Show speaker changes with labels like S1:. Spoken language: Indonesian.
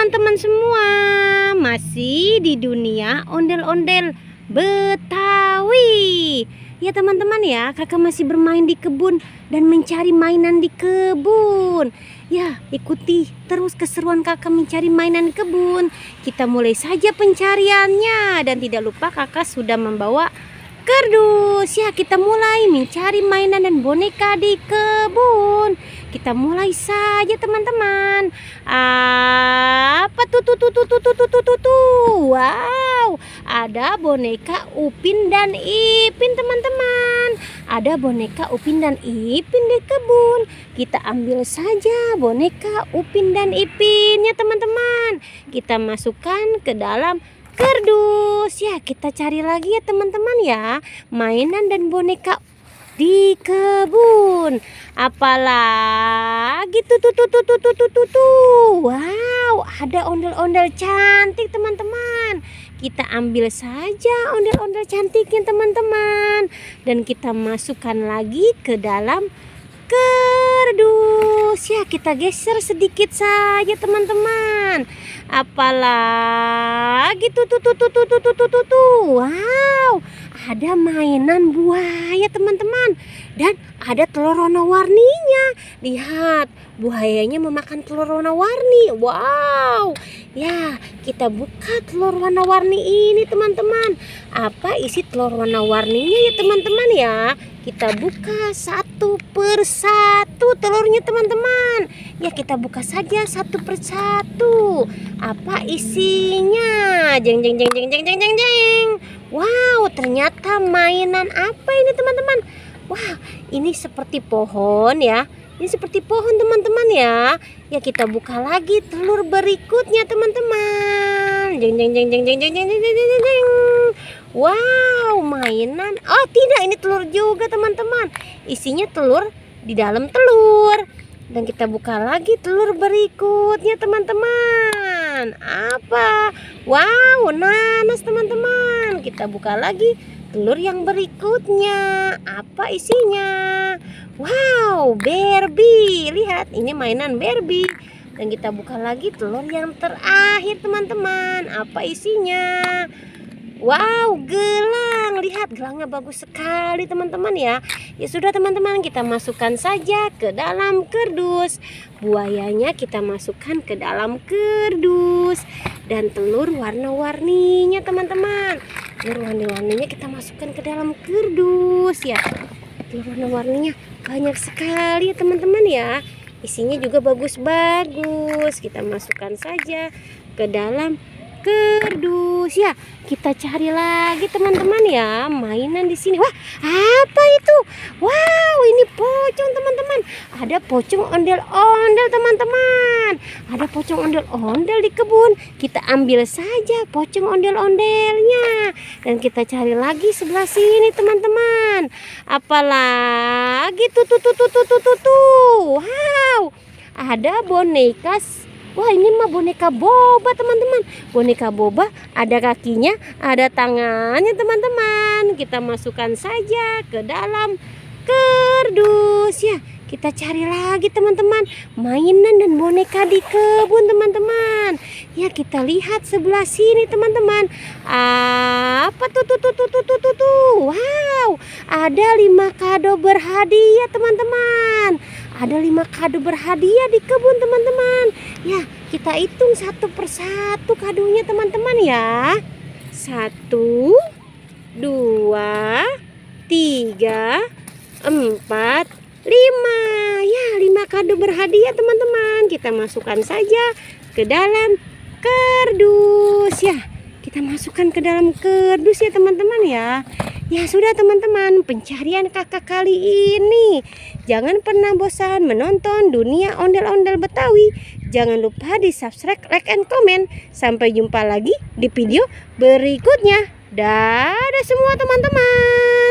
S1: teman-teman semua, masih di dunia ondel-ondel Betawi. Ya teman-teman ya, kakak masih bermain di kebun dan mencari mainan di kebun. Ya, ikuti terus keseruan kakak mencari mainan di kebun. Kita mulai saja pencariannya. Dan tidak lupa kakak sudah membawa kardus. Ya, kita mulai mencari mainan dan boneka di kebun. Kita mulai saja teman-teman. Apa tuh? Wow, ada boneka Upin dan Ipin teman-teman. Ada boneka Upin dan Ipin di kebun. Kita ambil saja boneka Upin dan Ipinnya teman-teman. Kita masukkan ke dalam kardus. Ya, kita cari lagi ya teman-teman ya, mainan dan boneka di kebun. Apalagi tuh. Wow, ada ondel-ondel cantik teman-teman. Kita ambil saja ondel-ondel cantiknya teman-teman, dan kita masukkan lagi ke dalam kardus. Ya, kita geser sedikit saja teman-teman. Apalagi tuh. Wow, ada mainan buaya teman-teman, dan ada telur warna-warninya. Lihat, buayanya memakan telur warna-warni. Wow. Ya, kita buka telur warna-warni ini teman-teman. Apa isi telur warna-warninya ya teman-teman ya? Kita buka satu persatu telurnya teman-teman. Ya, kita buka saja satu persatu. Apa isinya? Jeng. Wow, ternyata mainan apa ini teman-teman? Wah, ini seperti pohon ya. Ini seperti pohon teman-teman ya. Ya, kita buka lagi telur berikutnya teman-teman. Jeng. Wow, mainan. Oh tidak, ini telur juga teman-teman. Isinya telur di dalam telur. Dan kita buka lagi telur berikutnya teman-teman. Apa? Wow, nanas teman-teman. Kita buka lagi telur yang berikutnya. Apa isinya? Wow, Barbie. Lihat, ini mainan Barbie. Dan kita buka lagi telur yang terakhir teman-teman. Apa isinya? Wow, gelang. Lihat, gelangnya bagus sekali teman-teman ya. Ya sudah teman-teman, kita masukkan saja ke dalam kardus. Buayanya kita masukkan ke dalam kardus. Dan telur warna-warninya teman-teman. Telur warna-warninya kita masukkan ke dalam kardus ya. Telur warna-warninya banyak sekali ya teman-teman ya. Isinya juga bagus-bagus. Kita masukkan saja ke dalam kardus ya. Kita cari lagi teman-teman ya, mainan di sini. Wah, apa itu? Wow, ini pocong teman-teman. Ada pocong ondel-ondel teman-teman. Ada pocong ondel-ondel di kebun. Kita ambil saja pocong ondel-ondelnya, dan kita cari lagi sebelah sini teman-teman. Apalagi tuh. Wow, ada boneka. Wah, ini mah boneka boba teman-teman. Boneka boba, ada kakinya, ada tangannya teman-teman. Kita masukkan saja ke dalam kardus ya. Kita cari lagi teman-teman, mainan dan boneka di kebun teman-teman. Ya, kita lihat sebelah sini teman-teman. Apa tuh? Wow, ada 5 kado berhadiah teman-teman. Ada 5 kado berhadiah di kebun teman-teman. Ya, kita hitung satu persatu kadonya teman-teman ya. 1, 2, 3, 4, 5. Ya, 5 kado berhadiah teman-teman. Kita masukkan saja ke dalam kardus ya. Kita masukkan ke dalam kardus ya teman-teman ya. Ya sudah teman-teman, pencarian kakak kali ini. Jangan pernah bosan menonton dunia ondel-ondel Betawi. Jangan lupa di subscribe, like, and comment. Sampai jumpa lagi di video berikutnya. Dadah semua teman-teman.